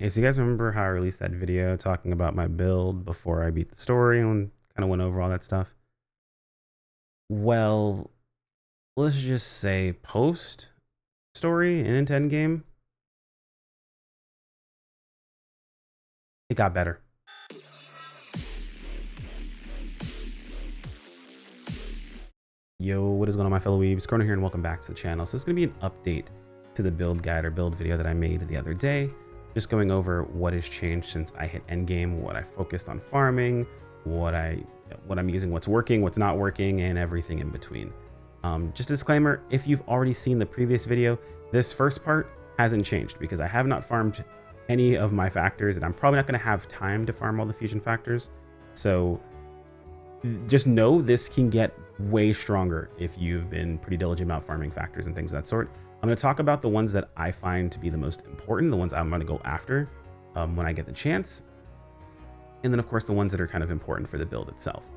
Hey, so you guys remember how I released that video talking about my build before I beat the story and kind of went over all that stuff? Well, let's just say post story and into Endgame, it got better. Yo, what is going on, my fellow weebs? Corner here and welcome back to the channel. So it's going to be an update to the build guide or build video that I made the other day. Just going over what has changed since I hit Endgame, what I focused on farming, what I'm using, what's working, what's not working, and everything in between. Just a disclaimer, if you've already seen the previous video, this first part hasn't changed because I have not farmed any of my factors and I'm probably not going to have time to farm all the fusion factors. So just know this can get way stronger if you've been pretty diligent about farming factors and things of that sort. I'm going to talk about the ones that I find to be the most important, the ones I'm going to go after when I get the chance. And then of course the ones that are kind of important for the build itself.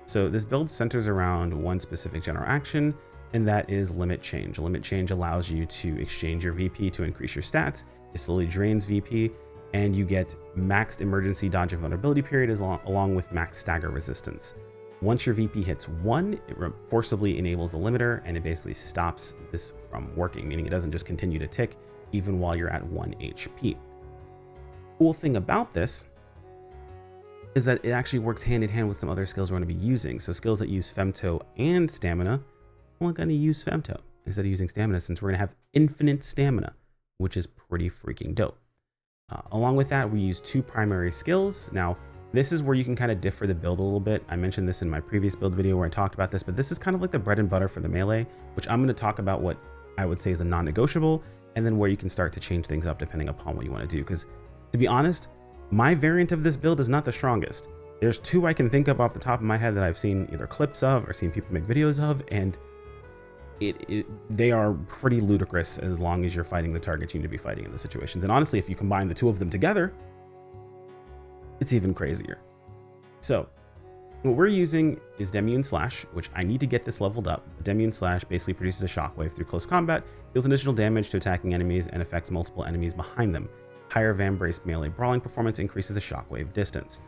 So this build centers around one specific general action, and that is limit change. Limit change allows you to exchange your VP to increase your stats. It slowly drains VP, and you get maxed emergency dodge and vulnerability period along with max stagger resistance. Once your VP hits 1, it forcibly enables the limiter, and it basically stops this from working, meaning it doesn't just continue to tick even while you're at 1 HP. Cool thing about this is that it actually works hand in hand with some other skills we're going to be using. So skills that use femto and stamina, we're going to use femto instead of using stamina, since we're going to have infinite stamina, which is pretty freaking dope. Along with that, we use 2 primary skills. Now, this is where you can kind of differ the build a little bit. I mentioned this in my previous build video where I talked about this, but this is kind of like the bread and butter for the melee, which I'm going to talk about what I would say is a non-negotiable, and then where you can start to change things up depending upon what you want to do. Because to be honest, my variant of this build is not the strongest. There's 2 I can think of off the top of my head that I've seen either clips of or seen people make videos of, and they are pretty ludicrous as long as you're fighting the target you need to be fighting in the situations. And honestly, if you combine the 2 of them together, it's even crazier. So what we're using is Daemon Slash, which I need to get this leveled up. Daemon Slash basically produces a shockwave through close combat, deals additional damage to attacking enemies, and affects multiple enemies behind them. Higher Van-Braced melee brawling performance increases the shockwave distance.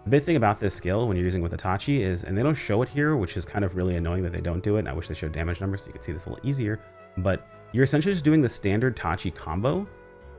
The big thing about this skill when you're using with Itachi is, and they don't show it here, which is kind of really annoying that they don't do it, and I wish they showed damage numbers so you could see this a little easier, but you're essentially just doing the standard Tachi combo,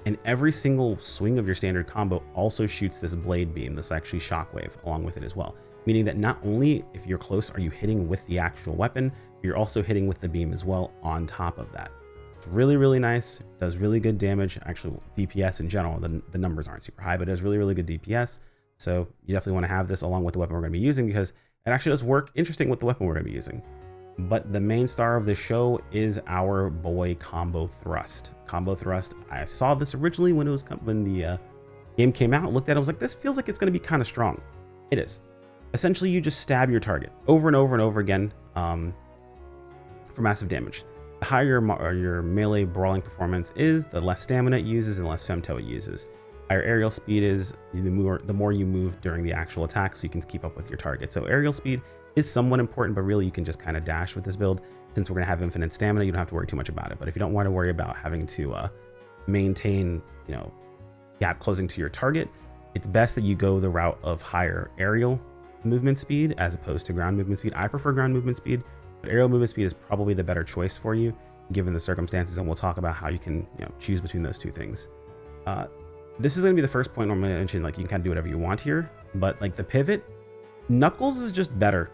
and every single swing of your standard combo also shoots this blade beam, this actually shockwave along with it as well. Meaning that not only if you're close are you hitting with the actual weapon, but you're also hitting with the beam as well on top of that. It's really, really nice, does really good damage. Actually, DPS in general, the numbers aren't super high, but it does really, really good DPS. So you definitely want to have this along with the weapon we're going to be using, because it actually does work interesting with the weapon we're going to be using. But the main star of the show is our boy Combo Thrust. Combo Thrust, I saw this originally when the game came out, looked at it, I was like, this feels like it's going to be kind of strong. It is. Essentially, you just stab your target over and over and over again for massive damage. The higher your melee brawling performance is, the less stamina it uses and the less femto it uses. Higher aerial speed is the more you move during the actual attack, so you can keep up with your target. So aerial speed is somewhat important, but really you can just kind of dash with this build. Since we're going to have infinite stamina, you don't have to worry too much about it. But if you don't want to worry about having to maintain, gap closing to your target, it's best that you go the route of higher aerial movement speed as opposed to ground movement speed. I prefer ground movement speed, but aerial movement speed is probably the better choice for you given the circumstances, and we'll talk about how you can choose between those 2 things. This is going to be the first point where I'm going to mention, like, you can kind of do whatever you want here, but like the pivot, Knuckles is just better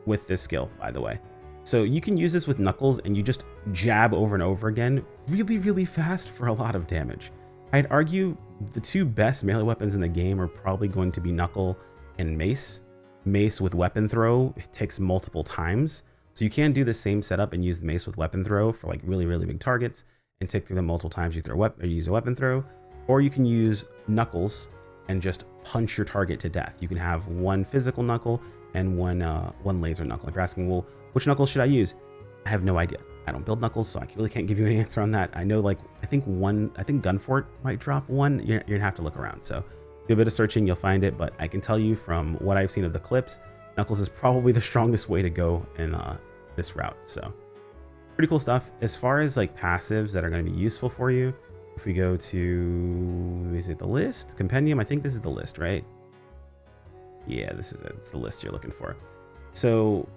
with this skill, by the way. So you can use this with Knuckles and you just jab over and over again really, really fast for a lot of damage. I'd argue the 2 best melee weapons in the game are probably going to be Knuckle and Mace. Mace with weapon throw, it takes multiple times. So you can do the same setup and use the Mace with weapon throw for like really, really big targets and tick through them multiple times. You use a weapon throw, or you can use Knuckles and just punch your target to death. You can have 1 physical knuckle and one laser knuckle. If you're asking, well, which knuckles should I use? I have no idea. I don't build knuckles, so I really can't give you an answer on that. I know, like, I think Gunfort might drop 1. You're gonna have to look around. So do a bit of searching, you'll find it. But I can tell you from what I've seen of the clips, Knuckles is probably the strongest way to go in this route. So pretty cool stuff. As far as like passives that are going to be useful for you, if we go to is it the list? Compendium? I think this is the list, right? Yeah, this is it. It's the list you're looking for. So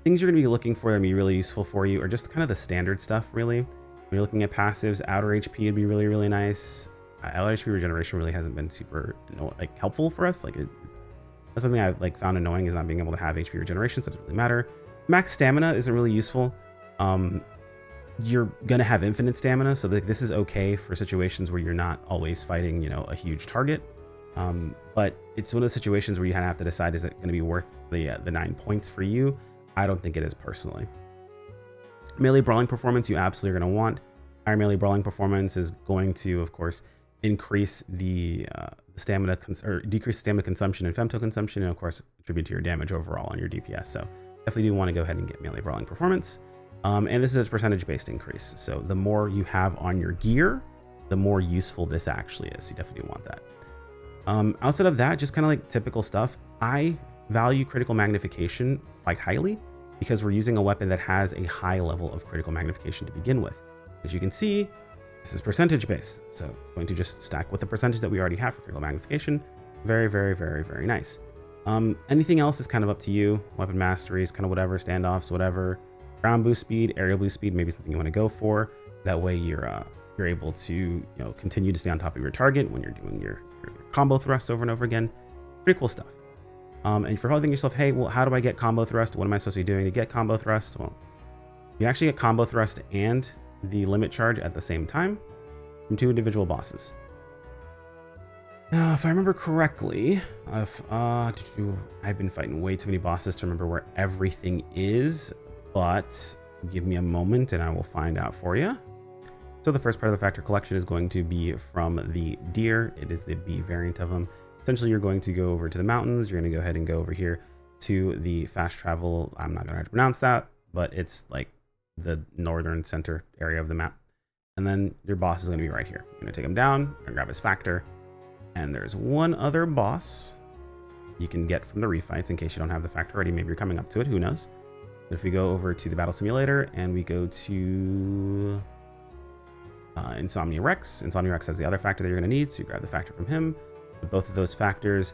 things you're going to be looking for that are going to be really useful for you are just kind of the standard stuff, really. When you're looking at passives, outer HP would be really, really nice. Outer HP regeneration really hasn't been super like helpful for us. Like that's something I've like found annoying, is not being able to have HP regeneration, so it doesn't really matter. Max stamina isn't really useful. You're gonna have infinite stamina, so this is okay for situations where you're not always fighting, you know, a huge target. But it's one of the situations where you kind of have to decide, is it going to be worth the 9 points for you? I don't think it is personally. Melee brawling performance, you absolutely are going to want. Higher melee brawling performance is going to, of course, increase the stamina or decrease stamina consumption and femto consumption, and of course contribute to your damage overall on your DPS. So definitely do want to go ahead and get melee brawling performance. And this is a percentage-based increase. So the more you have on your gear, the more useful this actually is. You definitely do want that. Outside of that, just kind of like typical stuff. I value critical magnification quite highly because we're using a weapon that has a high level of critical magnification to begin with. As you can see, this is percentage based, so it's going to just stack with the percentage that we already have for critical magnification. Very, very, very, very nice. Anything else is kind of up to you. Weapon masteries, kind of whatever, standoffs, whatever. Ground boost speed, aerial boost speed, maybe something you want to go for. That way you're able to continue to stay on top of your target when you're doing your combo thrust over and over again. Pretty cool stuff. And if you're probably thinking to yourself, hey, well, how do I get combo thrust? What am I supposed to be doing to get combo thrust? Well, you actually get combo thrust and the limit charge at the same time from 2 individual bosses. Now, if I remember correctly, I've been fighting way too many bosses to remember where everything is, but give me a moment and I will find out for you. So the first part of the factor collection is going to be from the deer. It is the B variant of them. Essentially, you're going to go over to the mountains. You're going to go ahead and go over here to the fast travel. I'm not going to have to pronounce that, but it's like the northern center area of the map. And then your boss is going to be right here. You're going to take him down and grab his factor. And there's one other boss you can get from the refights in case you don't have the factor already. Maybe you're coming up to it. Who knows? But if we go over to the battle simulator and we go to Insomnia Rex. Insomnia Rex has the other factor that you're going to need, so you grab the factor from him. Put both of those factors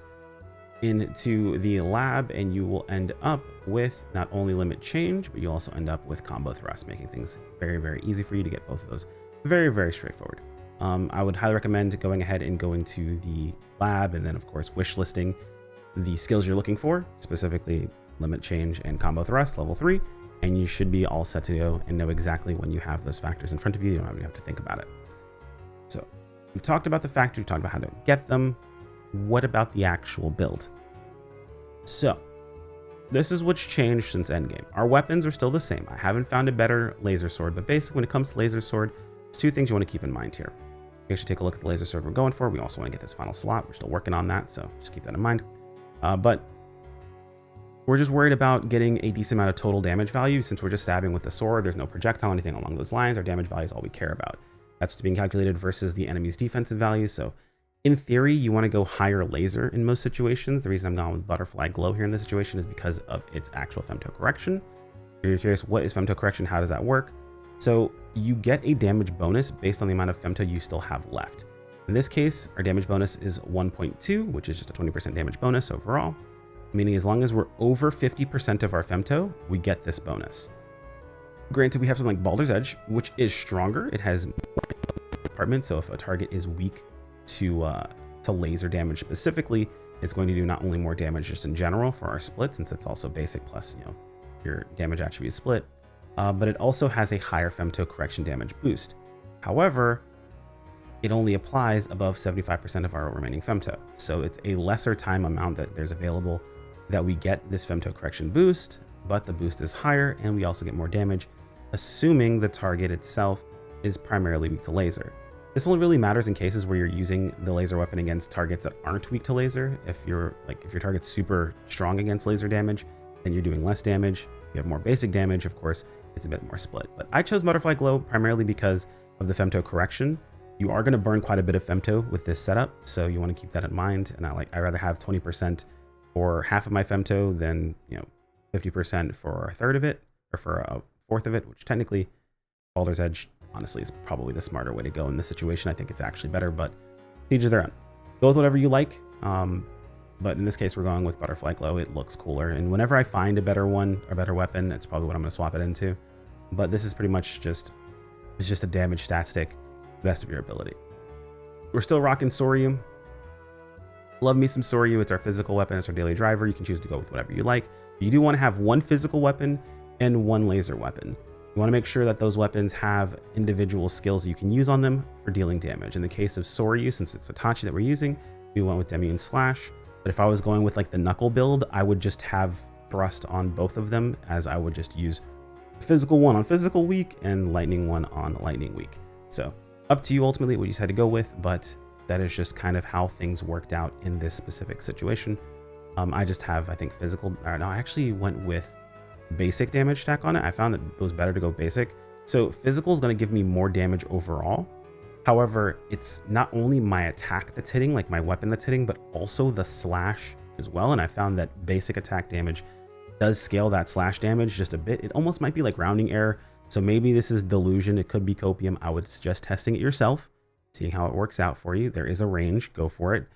into the lab, and you will end up with not only limit change, but you also end up with combo thrust, making things very, very easy for you to get both of those. Very, very straightforward. I would highly recommend going ahead and going to the lab, and then of course wish listing the skills you're looking for, specifically limit change and combo thrust level 3. And you should be all set to go and know exactly when you have those factors in front of you. You don't even have to think about it. So we've talked about the factors, we've talked about how to get them. What about the actual build? So this is what's changed since Endgame. Our weapons are still the same. I haven't found a better laser sword, but basically when it comes to laser sword, there's 2 things you want to keep in mind here. We should take a look at the laser sword we're going for. We also want to get this final slot. We're still working on that, so just keep that in mind. But we're just worried about getting a decent amount of total damage value. Since we're just stabbing with the sword, there's no projectile, anything along those lines. Our damage value is all we care about. That's what's being calculated versus the enemy's defensive value. So in theory, you want to go higher laser in most situations. The reason I'm going with butterfly glow here in this situation is because of its actual femto correction. If you're curious, what is femto correction? How does that work? So you get a damage bonus based on the amount of femto you still have left. In this case, our damage bonus is 1.2, which is just a 20% damage bonus overall. Meaning as long as we're over 50% of our femto, we get this bonus. Granted, we have something like Baldur's Edge, which is stronger. It has more department, so if a target is weak to laser damage specifically, it's going to do not only more damage just in general for our split, since it's also basic plus your damage attribute split, but it also has a higher femto correction damage boost. However, it only applies above 75% of our remaining femto, so it's a lesser time amount that there's available that we get this femto correction boost, but the boost is higher and we also get more damage, assuming the target itself is primarily weak to laser. This only really matters in cases where you're using the laser weapon against targets that aren't weak to laser. If your target's super strong against laser damage, then you're doing less damage. If you have more basic damage, of course, it's a bit more split. But I chose Butterfly Glow primarily because of the femto correction. You are going to burn quite a bit of femto with this setup, so you want to keep that in mind. And I'd rather have 20% for half of my femto than 50% for a third of it, or for a fourth of it, which technically Baldur's Edge honestly is probably the smarter way to go in this situation. I think it's actually better, but each of their own. Go with whatever you like. But in this case, we're going with Butterfly Glow. It looks cooler. And whenever I find a better one, or better weapon, that's probably what I'm going to swap it into. But this is pretty much just, it's just a damage stat stick, best of your ability. We're still rocking Soryu. Love me some Soryu. It's our physical weapon. It's our daily driver. You can choose to go with whatever you like. You do want to have one physical weapon and one laser weapon. You want to make sure that those weapons have individual skills you can use on them for dealing damage. In the case of Soryu, since it's Itachi that we're using, we went with Daemon Slash. But if I was going with like the Knuckle build, I would just have Thrust on both of them, as I would just use physical one on physical weak and lightning one on lightning weak. So up to you ultimately what you decide to go with, but that is just kind of how things worked out in this specific situation. I just have, I think, physical, or no, I actually went with basic damage stack on it. I found that it was better to go basic. So physical is going to give me more damage overall. However, it's not only my attack that's hitting, like my weapon that's hitting, but also the slash as well. And I found that basic attack damage does scale that slash damage just a bit. It almost might be like rounding error. So maybe this is delusion. It could be copium. I would suggest testing it yourself, seeing how it works out for you. There is a range, go for it.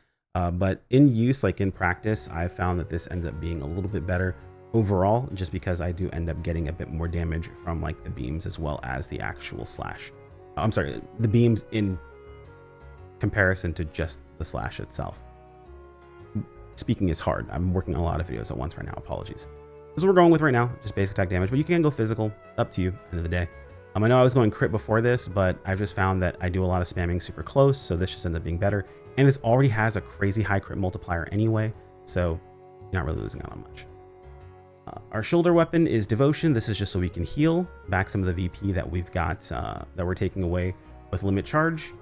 But in use, like in practice, I found that this ends up being a little bit better overall, just because I do end up getting a bit more damage from like the beams as well as the actual slash. I'm sorry, the beams in comparison to just the slash itself. Speaking is hard. I'm working on a lot of videos at once right now. Apologies. This is what we're going with right now, just basic attack damage, but you can go physical, up to you, end of the day. I know I was going crit before this, but I've just found that I do a lot of spamming super close, so this just ends up being better. And this already has a crazy high crit multiplier anyway, so you're not really losing out on much. Our shoulder weapon is Devotion. This is just so we can heal back some of the VP that we've got that we're taking away with limit charge.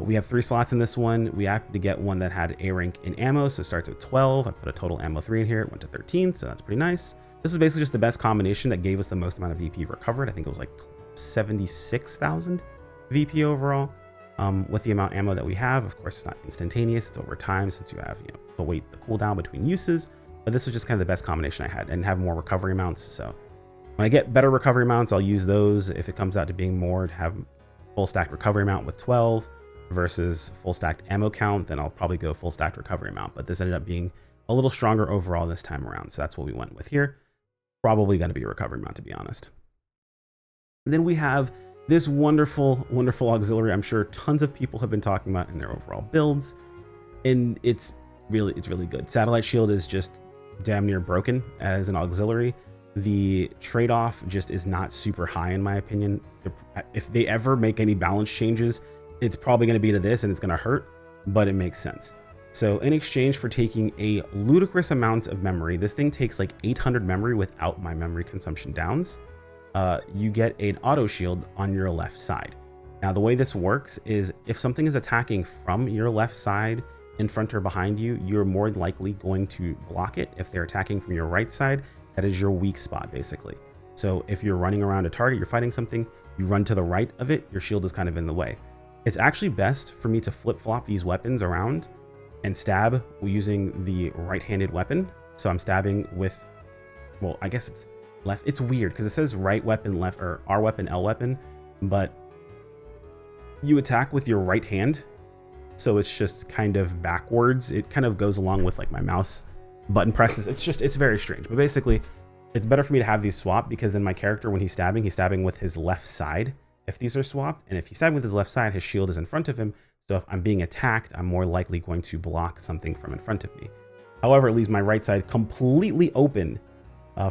We have 3 slots in this one. We happened to get one that had A rank in ammo, so it starts at 12. I put a total ammo 3 in here. It went to 13, so that's pretty nice. This is basically just the best combination that gave us the most amount of VP recovered. I think it was like 76,000 VP overall. With the amount of ammo that we have, of course, it's not instantaneous. It's over time, since you have, to wait the cooldown between uses. But this was just kind of the best combination I had, and have more recovery amounts. So when I get better recovery amounts, I'll use those. If it comes out to being more, to have full stacked recovery amount with 12 versus full stacked ammo count, then I'll probably go full stacked recovery amount. But this ended up being a little stronger overall this time around. So that's what we went with here. Probably going to be a recovery amount, to be honest. And then we have this wonderful, wonderful auxiliary. I'm sure tons of people have been talking about in their overall builds, and it's really good. Satellite Shield is just damn near broken as an auxiliary. The trade-off just is not super high in my opinion. If they ever make any balance changes, it's probably going to be to this, and it's going to hurt, but it makes sense. So in exchange for taking a ludicrous amount of memory, this thing takes like 800 memory without my memory consumption downs. You get an auto shield on your left side. Now the way this works is if something is attacking from your left side, in front or behind you, you're more likely going to block it. If they're attacking from your right side, that is your weak spot basically. So if you're running around a target, you're fighting something, you run to the right of it, your shield is kind of in the way. It's actually best for me to flip-flop these weapons around and stab using the right-handed weapon. So I'm stabbing with, well, I guess it's left. It's weird because it says right weapon, left, or R weapon, L weapon, but you attack with your right hand. So it's just kind of backwards. It kind of goes along with like my mouse button presses. It's very strange, but basically it's better for me to have these swapped, because then my character, when he's stabbing with his left side if these are swapped. And if he's stabbing with his left side, his shield is in front of him. So if I'm being attacked, I'm more likely going to block something from in front of me. However, it leaves my right side completely open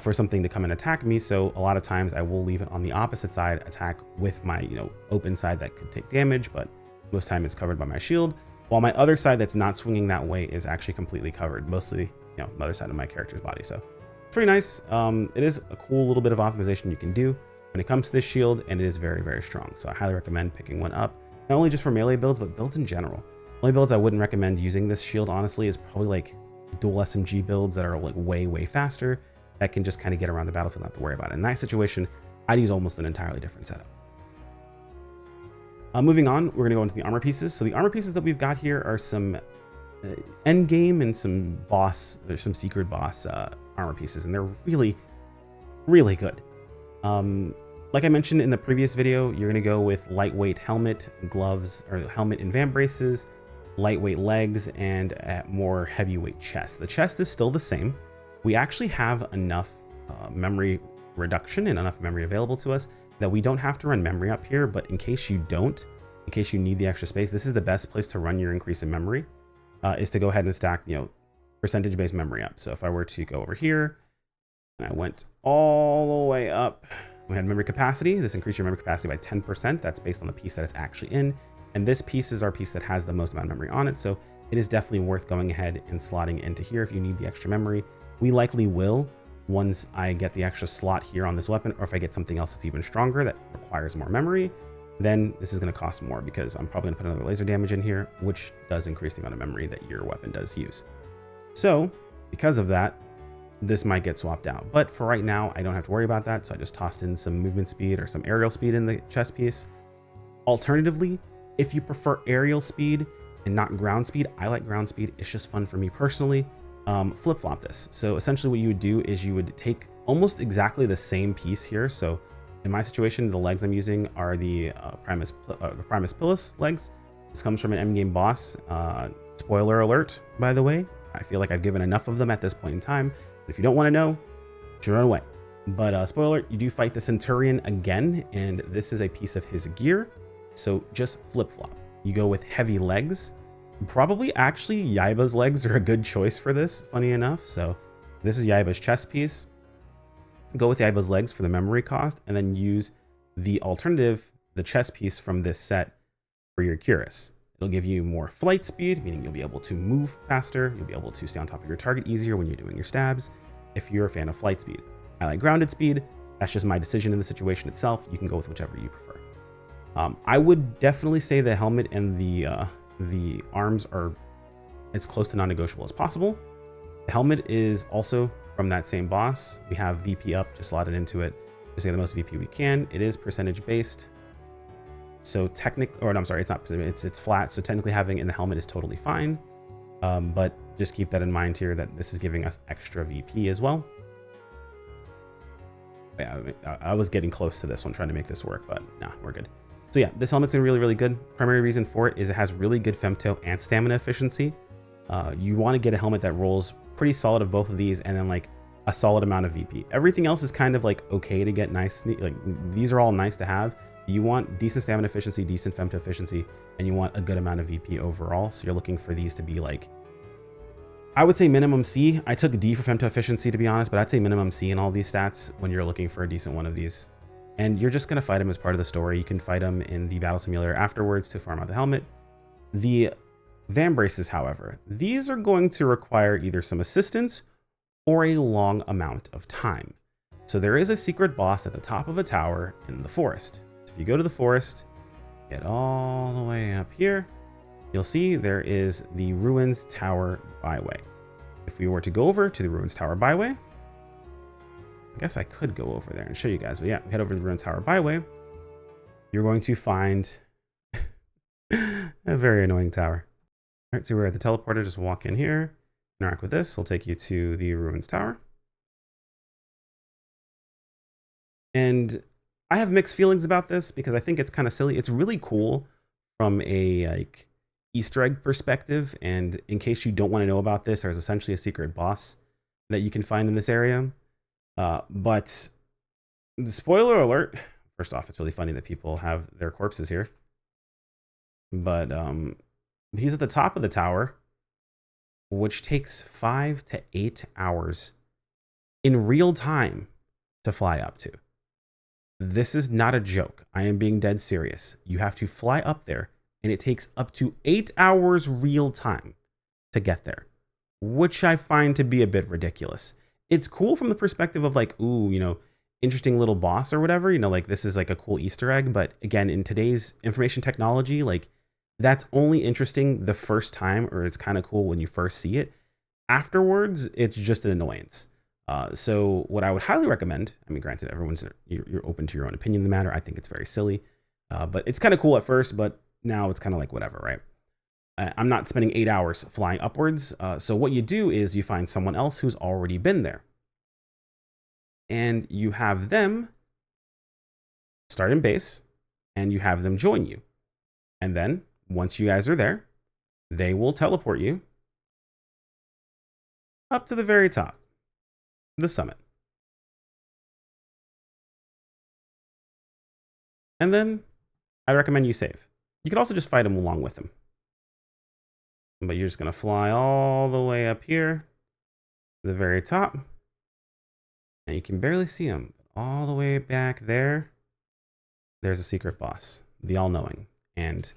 for something to come and attack me. So a lot of times I will leave it on the opposite side, attack with my open side that could take damage, but most time it's covered by my shield, while my other side that's not swinging that way is actually completely covered, mostly the other side of my character's body. So pretty nice. It is a cool little bit of optimization you can do when it comes to this shield, and it is very, very strong. So I highly recommend picking one up, not only just for melee builds, but builds in general. Only builds I wouldn't recommend using this shield, honestly, is probably like dual SMG builds that are like way faster, that can just kind of get around the battlefield, not have to worry about it. In that situation, I'd use almost an entirely different setup. Moving on, we're going to go into the armor pieces. So the armor pieces that we've got here are some endgame and some boss, there's some secret boss armor pieces, and they're really good. Like I mentioned in the previous video, you're going to go with lightweight helmet, gloves, or helmet and vamp braces, lightweight legs, and a more heavyweight chest. The chest is still the same. We actually have enough memory reduction and enough memory available to us that we don't have to run memory up here, but in case you don't, in case you need the extra space, this is the best place to run your increase in memory, is to go ahead and stack, percentage-based memory up. So if I were to go over here, and I went all the way up, we had memory capacity. This increased your memory capacity by 10%. That's based on the piece that it's actually in. And this piece is our piece that has the most amount of memory on it. So it is definitely worth going ahead and slotting into here if you need the extra memory. We likely will once I get the extra slot here on this weapon, or if I get something else that's even stronger that requires more memory, then this is going to cost more because I'm probably going to put another laser damage in here, which does increase the amount of memory that your weapon does use. So because of that, this might get swapped out. But for right now, I don't have to worry about that. So I just tossed in some movement speed or some aerial speed in the chest piece. Alternatively, if you prefer aerial speed and not ground speed, I like ground speed. It's just fun for me personally. Flip-flop this. So essentially what you would do is you would take almost exactly the same piece here. So in my situation, the legs I'm using are the Primus Pilus legs. This comes from an Endgame boss. Spoiler alert, by the way. I feel like I've given enough of them at this point in time. If you don't want to know, you should run away. But spoiler alert, you do fight the Centurion again, and this is a piece of his gear. So just flip-flop. You go with heavy legs. Probably actually Yaiba's legs are a good choice for this, funny enough. So this is Yaiba's chest piece. Go with Yaiba's legs for the memory cost, and then use the alternative, the chest piece from this set for your cuirass. It'll give you more flight speed, meaning you'll be able to move faster. You'll be able to stay on top of your target easier when you're doing your stabs, if you're a fan of flight speed. I like grounded speed. That's just my decision in the situation itself. You can go with whichever you prefer. I would definitely say the helmet and the arms are as close to non-negotiable as possible. The helmet is also from that same boss. We have VP up, just slot it into it to get the most VP we can. It is percentage based. So technically, or no, I'm sorry, it's not, it's flat. So technically having it in the helmet is totally fine. But just keep that in mind here that this is giving us extra VP as well. Yeah, I was getting close to this one trying to make this work, but nah, we're good. So yeah, this helmet's really, really good. Primary reason for it is it has really good femto and stamina efficiency. You want to get a helmet that rolls pretty solid of both of these, and then like a solid amount of VP. Everything else is kind of like okay to get nice. Like these are all nice to have. You want decent stamina efficiency, decent femto efficiency, and you want a good amount of VP overall. So you're looking for these to be like, I would say minimum C. I took D for femto efficiency to be honest, but I'd say minimum C in all these stats when you're looking for a decent one of these. And you're just going to fight them as part of the story. You can fight them in the battle simulator afterwards to farm out the helmet. The Van braces, however, these are going to require either some assistance or a long amount of time. So there is a secret boss at the top of a tower in the forest. So if you go to the forest, get all the way up here, you'll see there is the Ruins Tower Byway. If we were to go over to the Ruins Tower Byway, I guess I could go over there and show you guys, but yeah, head over to the Ruins Tower Byway. You're going to find a very annoying tower. All right, so we're at the teleporter. Just walk in here, interact with this. It'll take you to the Ruins Tower. And I have mixed feelings about this because I think it's kind of silly. It's really cool from a like Easter egg perspective. And in case you don't want to know about this, there's essentially a secret boss that you can find in this area. But the spoiler alert, first off, it's really funny that people have their corpses here. But he's at the top of the tower, which takes 5 to 8 hours in real time to fly up to. This is not a joke. I am being dead serious. You have to fly up there, and it takes up to 8 hours real time to get there, which I find to be a bit ridiculous. It's cool from the perspective of like, ooh, you know, interesting little boss or whatever, you know, like this is like a cool Easter egg. But again, in today's information technology, like that's only interesting the first time, or it's kind of cool when you first see it. Afterwards, it's just an annoyance. So what I would highly recommend, I mean, granted, you're open to your own opinion in the matter. I think it's very silly, but it's kind of cool at first, but now it's kind of like whatever, right? I'm not spending 8 hours flying upwards. So what you do is you find someone else who's already been there, and you have them start in base, and you have them join you. And then once you guys are there, they will teleport you up to the very top, the summit. And then I recommend you save. You could also just fight him along with him. But you're just going to fly all the way up here to the very top. And you can barely see him. All the way back there, there's a secret boss, the All-Knowing. And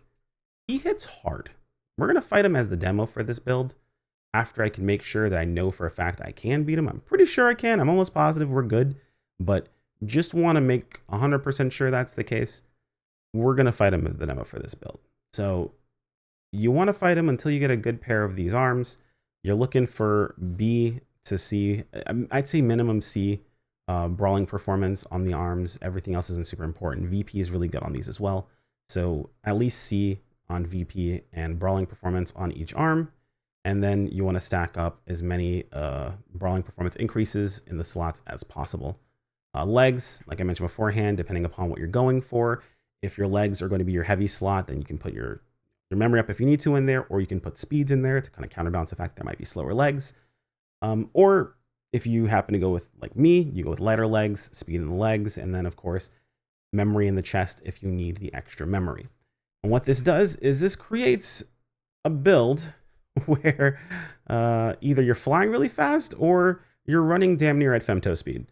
he hits hard. We're going to fight him as the demo for this build after I can make sure that I know for a fact I can beat him. I'm pretty sure I can. I'm almost positive we're good. But just want to make 100% sure that's the case. We're going to fight him as the demo for this build. So you want to fight him until you get a good pair of these arms. You're looking for B to C. I'd say minimum C brawling performance on the arms. Everything else isn't super important. VP is really good on these as well. So at least C on VP and brawling performance on each arm. And then you want to stack up as many brawling performance increases in the slots as possible. Legs, like I mentioned beforehand, depending upon what you're going for. If your legs are going to be your heavy slot, then you can put your memory up if you need to in there, or you can put speeds in there to kind of counterbalance the fact that there might be slower legs. Or if you happen to go with, like me, you go with lighter legs, speed in the legs, and then of course, memory in the chest if you need the extra memory. And what this does is this creates a build where either you're flying really fast or you're running damn near at femto speed.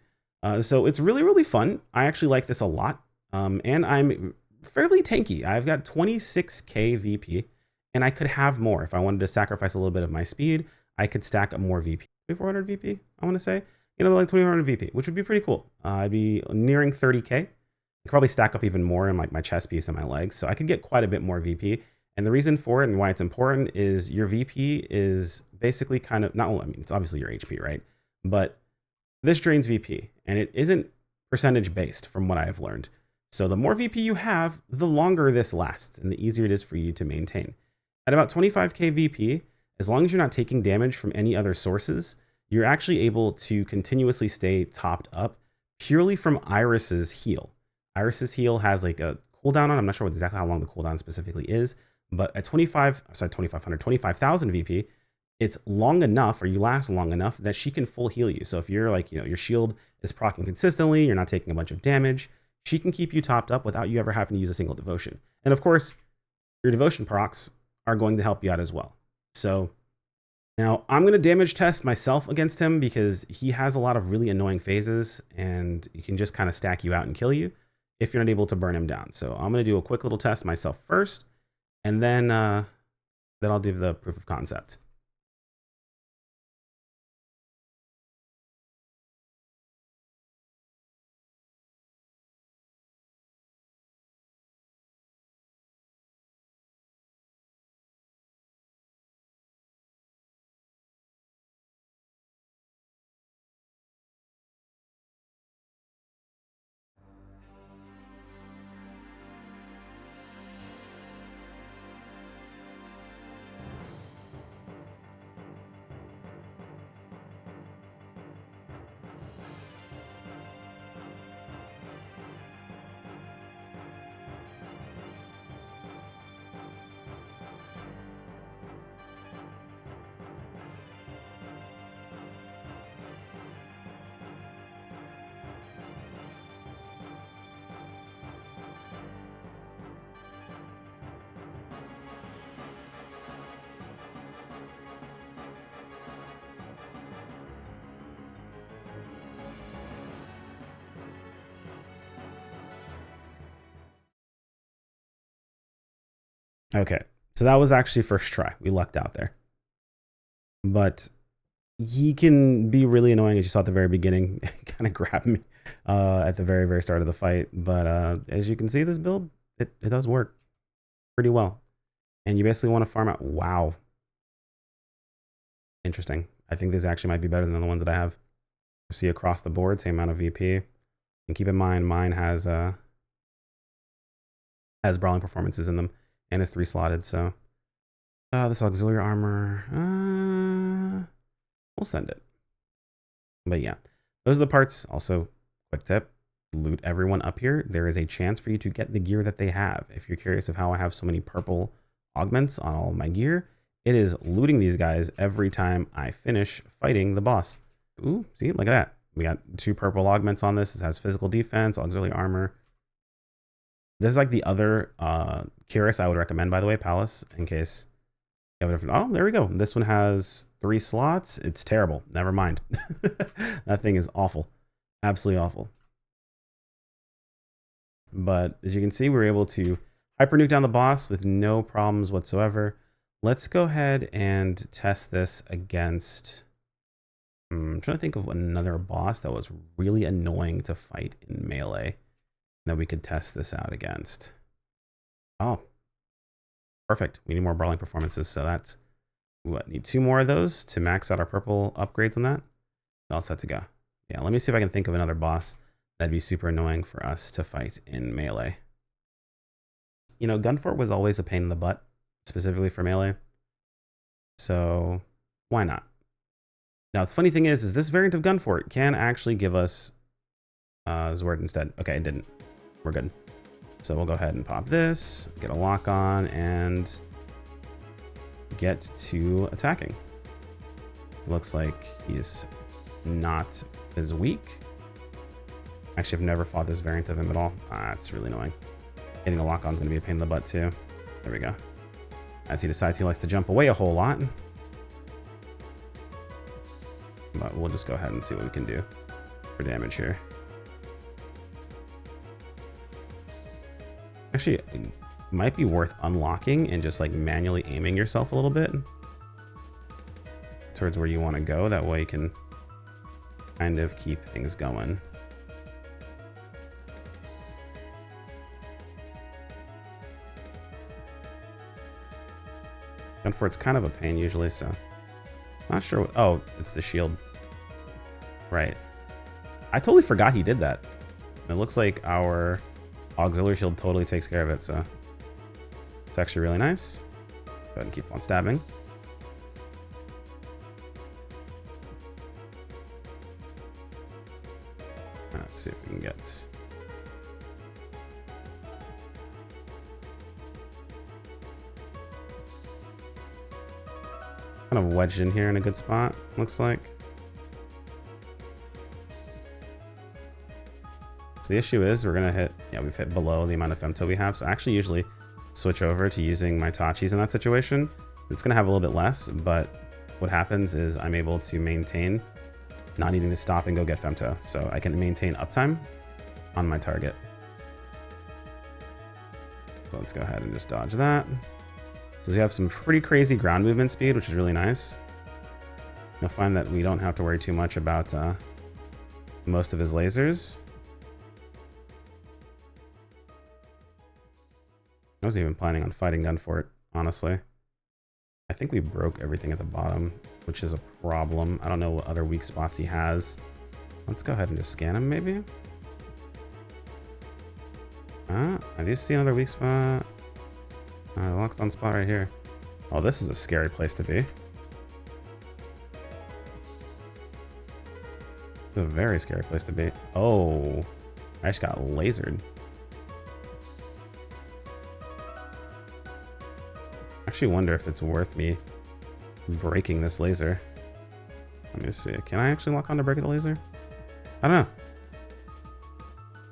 So it's really, really fun. I actually like this a lot. And I'm fairly tanky. I've got 26k VP, and I could have more. If I wanted to sacrifice a little bit of my speed, I could stack up more VP. 2400 VP, I want to say. You know, like 2400 VP, which would be pretty cool. I'd be nearing 30k. I could probably stack up even more in like my chest piece and my legs. So I could get quite a bit more VP. And the reason for it and why it's important is your VP is basically kind of, not only, I mean, it's obviously your HP, right? But this drains VP, and it isn't percentage based from what I've learned. So the more VP you have, the longer this lasts and the easier it is for you to maintain. At about 25k VP, as long as you're not taking damage from any other sources, you're actually able to continuously stay topped up purely from Iris's heal. Iris's heal has like a cooldown on, I'm not sure exactly how long the cooldown specifically is, but at 25,000 VP, it's long enough, or you last long enough, that she can full heal you. So if you're like, you know, your shield is proccing consistently, you're not taking a bunch of damage, she can keep you topped up without you ever having to use a single devotion. And of course, your devotion procs are going to help you out as well. So now I'm going to damage test myself against him because he has a lot of really annoying phases and he can just kind of stack you out and kill you if you're not able to burn him down. So I'm going to do a quick little test myself first, and then I'll do the proof of concept. Okay, so that was actually first try. We lucked out there. But he can be really annoying, as you saw at the very beginning. Kind of grabbed me at the very, very start of the fight. But as you can see, this build, it does work pretty well. And you basically want to farm out. Wow. Interesting. I think this actually might be better than the ones that I have. See across the board, same amount of VP. And keep in mind, mine has brawling performances in them. And it's 3 slotted, so this auxiliary armor, we'll send it. But yeah, those are the parts. Also, quick tip, loot everyone up here. There is a chance for you to get the gear that they have. If you're curious of how I have so many purple augments on all of my gear, It is looting these guys every time I finish fighting the boss. Ooh, see, look at that. We got 2 purple augments on this. It has physical defense, auxiliary armor. This is like the other Cuirass I would recommend, by the way, Palace, in case you have a different. Oh, there we go. This one has 3 slots. It's terrible. Never mind. That thing is awful. Absolutely awful. But as you can see, we were able to hyper nuke down the boss with no problems whatsoever. Let's go ahead and test this against... I'm trying to think of another boss that was really annoying to fight in melee that we could test this out against. Oh, perfect. We need more brawling performances, so that's what, need 2 more of those to max out our purple upgrades on that. All set to go. Yeah, let me see if I can think of another boss that'd be super annoying for us to fight in melee. You know, Gunfort was always a pain in the butt, specifically for melee. So why not? Now, the funny thing is this variant of Gunfort can actually give us Zword instead. Okay, it didn't. We're good. So we'll go ahead and pop this, get a lock on, and get to attacking. It looks like he's not as weak. Actually, I've never fought this variant of him at all. It's really annoying. Getting a lock on is going to be a pain in the butt too. There we go. As he decides he likes to jump away a whole lot. But we'll just go ahead and see what we can do for damage here. Actually, it might be worth unlocking and just like manually aiming yourself a little bit towards where you want to go. That way you can kind of keep things going. Gunfort's kind of a pain usually, so not sure what... Oh, it's the shield. Right. I totally forgot he did that. It looks like our auxiliary shield totally takes care of it, so it's actually really nice. Go ahead and keep on stabbing. Let's see if we can get... kind of wedged in here in a good spot, looks like. So the issue is we're gonna hit, yeah, we've hit below the amount of femto we have. So I actually usually switch over to using my Tachis in that situation. It's gonna have a little bit less, but what happens is I'm able to maintain not needing to stop and go get femto. So I can maintain uptime on my target. So let's go ahead and just dodge that. So we have some pretty crazy ground movement speed, which is really nice. You'll find that we don't have to worry too much about most of his lasers. I wasn't even planning on fighting Gunfort, honestly. I think we broke everything at the bottom, which is a problem. I don't know what other weak spots he has. Let's go ahead and just scan him, maybe. I do see another weak spot. Locked on spot right here. Oh, this is a scary place to be. It's a very scary place to be. Oh, I just got lasered. I actually wonder if it's worth me breaking this laser. Let me see. Can I actually lock on to break the laser? I don't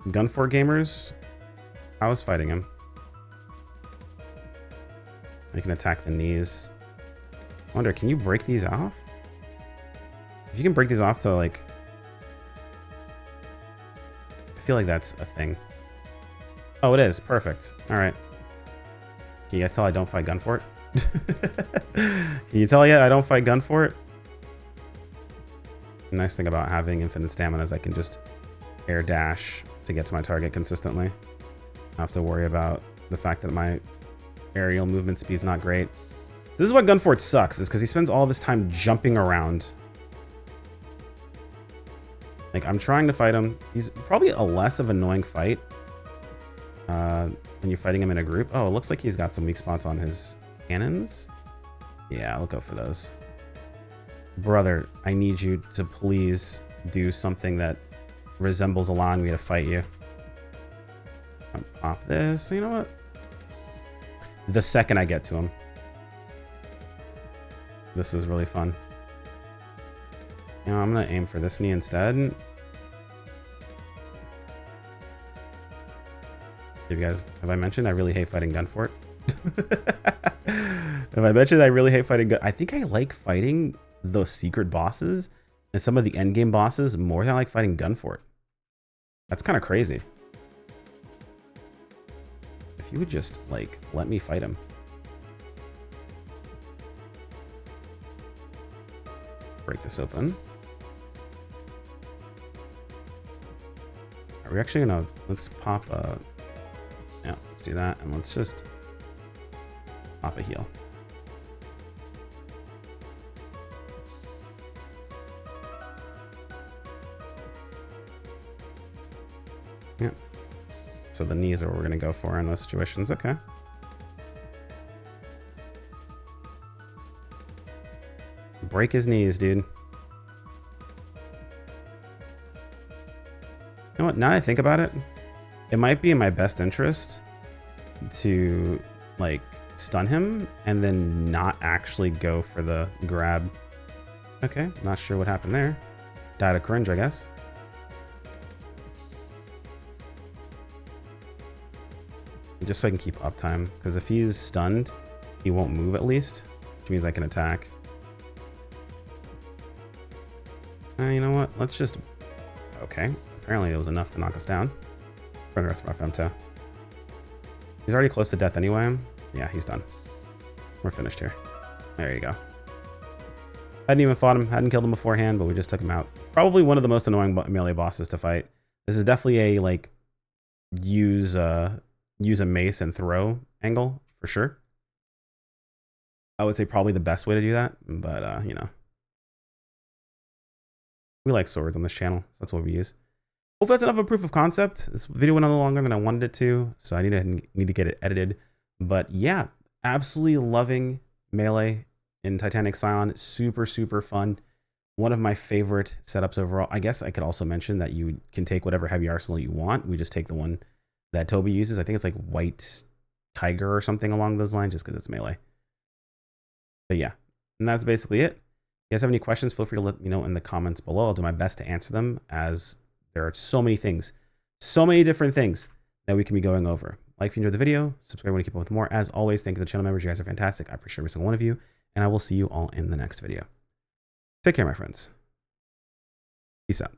know. Gunfort gamers, I was fighting him. You can attack the knees. I wonder, can you break these off? If you can break these off to like... I feel like that's a thing. Oh, it is. Perfect. All right. Can you guys tell I don't fight Gunfort? Can you tell yet I don't fight Gunfort? The nice thing about having infinite stamina is I can just air dash to get to my target consistently. I don't have to worry about the fact that my aerial movement speed's not great. This is why Gunfort sucks, is because he spends all of his time jumping around. Like, I'm trying to fight him. He's probably a less of an annoying fight when you're fighting him in a group. Oh, it looks like he's got some weak spots on his cannons. Yeah, I'll go for those. Brother, I need you to please do something that resembles allowing me to fight you. I'll pop this. You know what? The second I get to him. This is really fun. You know, I'm gonna aim for this knee instead. You guys, have I mentioned I really hate fighting Gunfort? Have I mentioned I really hate fighting I think I like fighting those secret bosses and some of the endgame bosses more than I like fighting Gunfort. That's kind of crazy. If you would just, like, let me fight him. Break this open. Are we actually gonna, let's pop a, yeah, let's do that, and let's just pop a heal. Yeah. So the knees are what we're gonna go for in those situations. Okay. Break his knees, dude. You know what? Now that I think about it, it might be in my best interest to, like, stun him and then not actually go for the grab. Okay, not sure what happened there. Died of cringe, I guess. Just so I can keep uptime, because if he's stunned, he won't move at least, which means I can attack. You know what? Let's just... Okay. Apparently it was enough to knock us down for the rest of our femto. He's already close to death anyway. Yeah, he's done. We're finished here. There you go. Hadn't even fought him, hadn't killed him beforehand, but we just took him out. Probably one of the most annoying melee bosses to fight. This is definitely a, like, use a mace and throw angle for sure. I would say probably the best way to do that, but you know, we like swords on this channel, so that's what we use. Hopefully that's enough of a proof of concept. This video went a little longer than I wanted it to, so I need to get it edited. But yeah, absolutely loving melee in Titanic Scion. Super, super fun. One of my favorite setups overall. I guess I could also mention that you can take whatever heavy arsenal you want. We just take the one that Toby uses. I think it's like White Tiger or something along those lines, just because it's melee. But yeah, and that's basically it. If you guys have any questions, feel free to let me know in the comments below. I'll do my best to answer them, as there are so many things, so many different things that we can be going over. Like if you enjoyed the video, subscribe when you keep up with more. As always, thank you to the channel members. You guys are fantastic. I appreciate every single one of you, and I will see you all in the next video. Take care, my friends. Peace out.